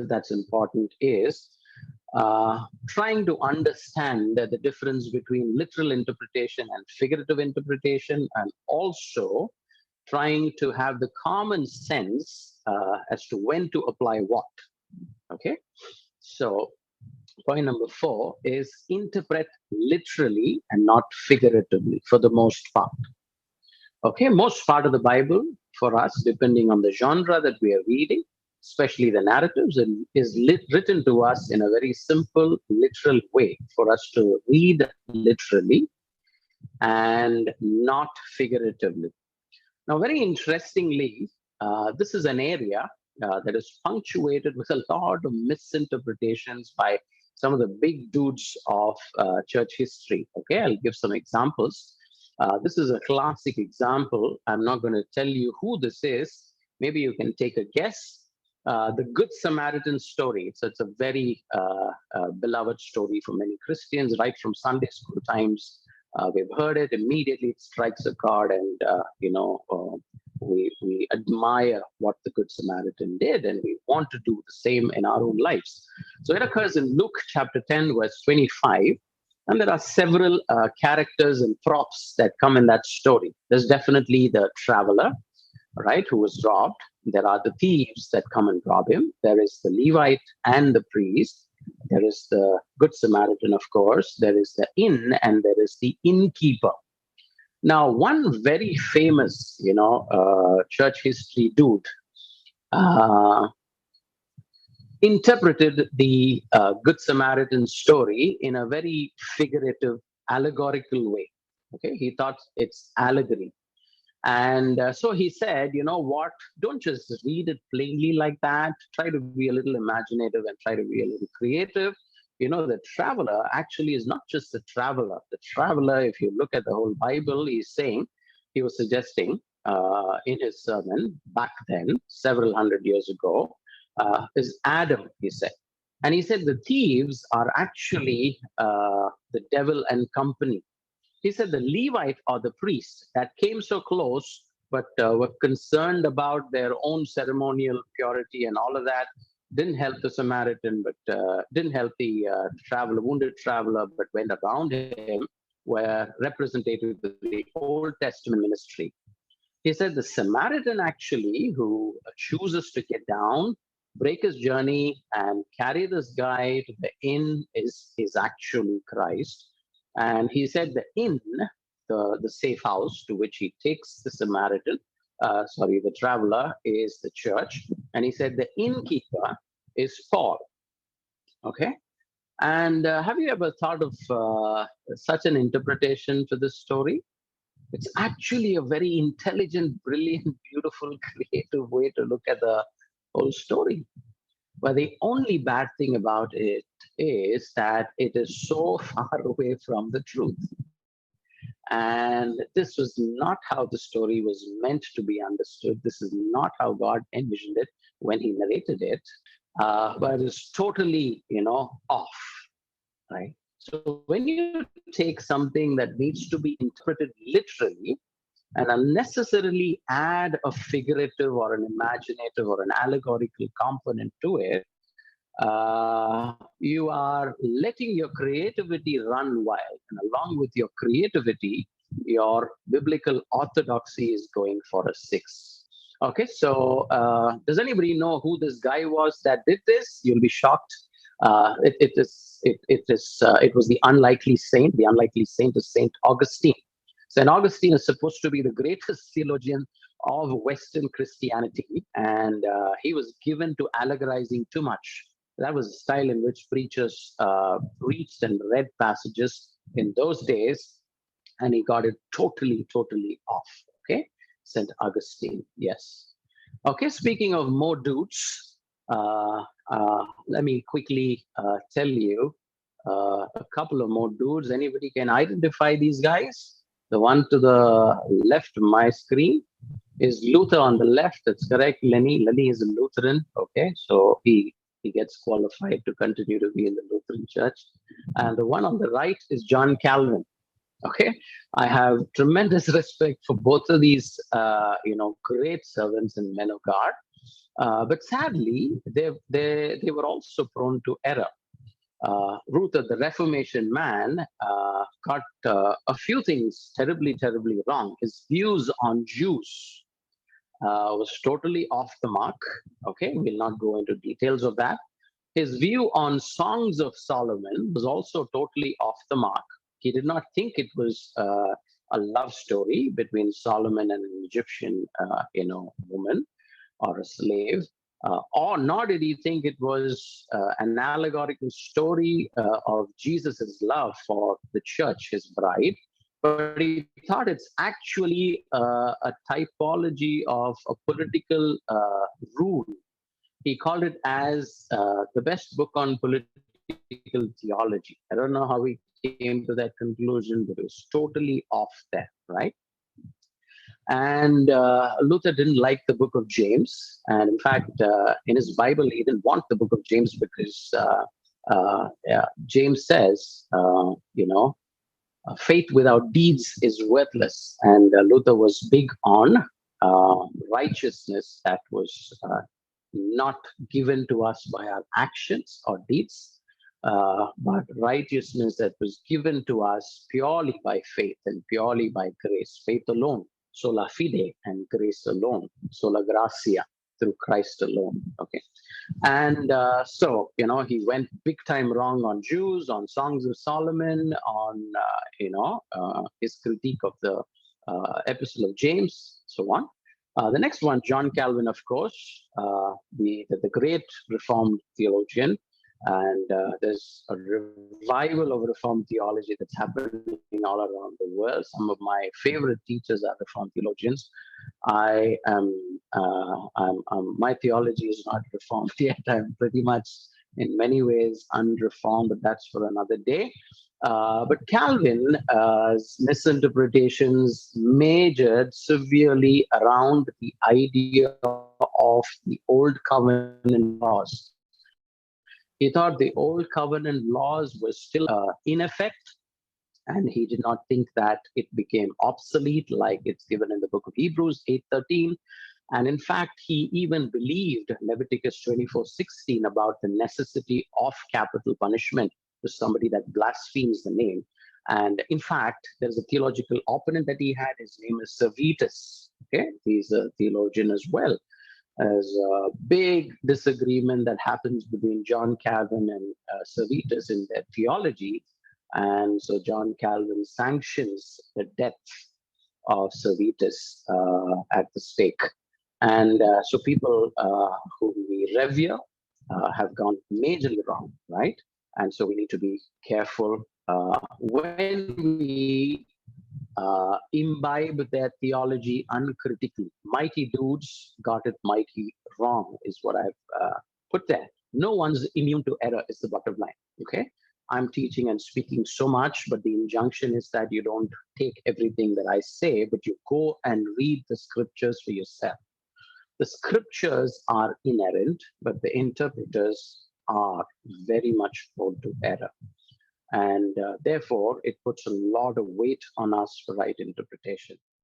that's important is trying to understand the difference between literal interpretation and figurative interpretation, and also trying to have the common sense as to when to apply what. Okay, so point number 4 is interpret literally and not figuratively for the most part. Okay, most part of the Bible for us, depending on the genre that we are reading, especially the narratives, is written to us in a very simple, literal way for us to read literally and not figuratively. Now, very interestingly, this is an area that is punctuated with a lot of misinterpretations by some of the big dudes of church history. Okay, I'll give some examples. This is a classic example. I'm not going to tell you who this is. Maybe you can take a guess. The Good Samaritan story. So it's a very beloved story for many Christians, right from Sunday school times. We've heard it. Immediately it strikes a chord, and we admire what the Good Samaritan did, and we want to do the same in our own lives. So it occurs in Luke chapter 10, verse 25. And there are several characters and props that come in that story. There's definitely the traveler, right, who was robbed. There are the thieves that come and rob him. There is the Levite and the priest. There is the Good Samaritan, of course. There is the inn, and there is the innkeeper. Now, one very famous, church history dude interpreted the Good Samaritan story in a very figurative, allegorical way. Okay, he thought it's allegory. And so he said, you know what, don't just read it plainly like that. Try to be a little imaginative and try to be a little creative. The traveler actually is not just the traveler. The traveler, if you look at the whole Bible, he was suggesting in his sermon back then, several hundred years ago, is Adam, he said. And he said the thieves are actually the devil and company. He said the Levite or the priest that came so close, but were concerned about their own ceremonial purity and all of that, didn't help the Samaritan, but didn't help the wounded traveler, but went around him, were representatives of the Old Testament ministry. He said the Samaritan actually, who chooses to get down, break his journey, and carry this guy to the inn is actually Christ. And he said the inn, the safe house to which he takes the Samaritan, the traveler, is the church. And he said the innkeeper is Paul. Okay. And have you ever thought of such an interpretation to this story? It's actually a very intelligent, brilliant, beautiful, creative way to look at the whole story. But the only bad thing about it is that it is so far away from the truth. And this was not how the story was meant to be understood. This is not how God envisioned it when he narrated it. But it's totally, off, right? So when you take something that needs to be interpreted literally and unnecessarily add a figurative or an imaginative or an allegorical component to it, you are letting your creativity run wild. And along with your creativity, your biblical orthodoxy is going for a 6. Okay, so does anybody know who this guy was that did this? You'll be shocked. It was the unlikely saint. The unlikely saint is Saint Augustine. Saint Augustine is supposed to be the greatest theologian of Western Christianity, and he was given to allegorizing too much. That was a style in which preachers preached and read passages in those days, and he got it totally off. Okay, Saint Augustine, yes. Okay, speaking of more dudes, let me quickly tell you a couple of more dudes. Anybody can identify these guys? The one to the left of my screen is Luther on the left. That's correct, Lenny. Lenny is a Lutheran. Okay, so he gets qualified to continue to be in the Lutheran Church. And the one on the right is John Calvin. Okay, I have tremendous respect for both of these, great servants and men of God. But sadly, they were also prone to error. Luther, the Reformation man, got a few things terribly, terribly wrong. His views on Jews was totally off the mark. Okay, we'll not go into details of that. His view on Songs of Solomon was also totally off the mark. He did not think it was a love story between Solomon and an Egyptian, woman or a slave, or nor did he think it was an allegorical story of Jesus's love for the church, his bride. But he thought it's actually a typology of a political rule. He called it as the best book on political theology. I don't know how he came to that conclusion, but it was totally off there, right? And Luther didn't like the book of James. And in fact, in his Bible, he didn't want the book of James because James says, faith without deeds is worthless. And Luther was big on righteousness that was not given to us by our actions or deeds, but righteousness that was given to us purely by faith and purely by grace, faith alone, sola fide, and grace alone, sola gratia, through Christ alone. Okay. And he went big time wrong on Jews, on Songs of Solomon, on, his critique of the Epistle of James, so on. The next one, John Calvin, of course, the great Reformed theologian. And there's a revival of Reformed theology that's happening all around the world. Some of my favorite teachers are Reformed theologians. My theology is not Reformed yet. I'm pretty much, in many ways, unreformed, but that's for another day. But Calvin's misinterpretations majored severely around the idea of the Old Covenant laws. He thought the Old Covenant laws were still in effect, and he did not think that it became obsolete like it's given in the book of Hebrews 8:13. And in fact, he even believed Leviticus 24:16 about the necessity of capital punishment to somebody that blasphemes the name. And in fact, there's a theological opponent that he had. His name is Servetus. Okay, he's a theologian as well. There's a big disagreement that happens between John Calvin and Servetus in their theology. And so John Calvin sanctions the death of Servetus at the stake. And so people who we revere have gone majorly wrong, right? And so we need to be careful when we imbibe their theology uncritically. Mighty dudes got it mighty wrong, is what I've put there. No one's immune to error, is the bottom line. Okay. I'm teaching and speaking so much, but the injunction is that you don't take everything that I say, but you go and read the scriptures for yourself. The scriptures are inerrant, but the interpreters are very much prone to error. And therefore, it puts a lot of weight on us for right interpretation.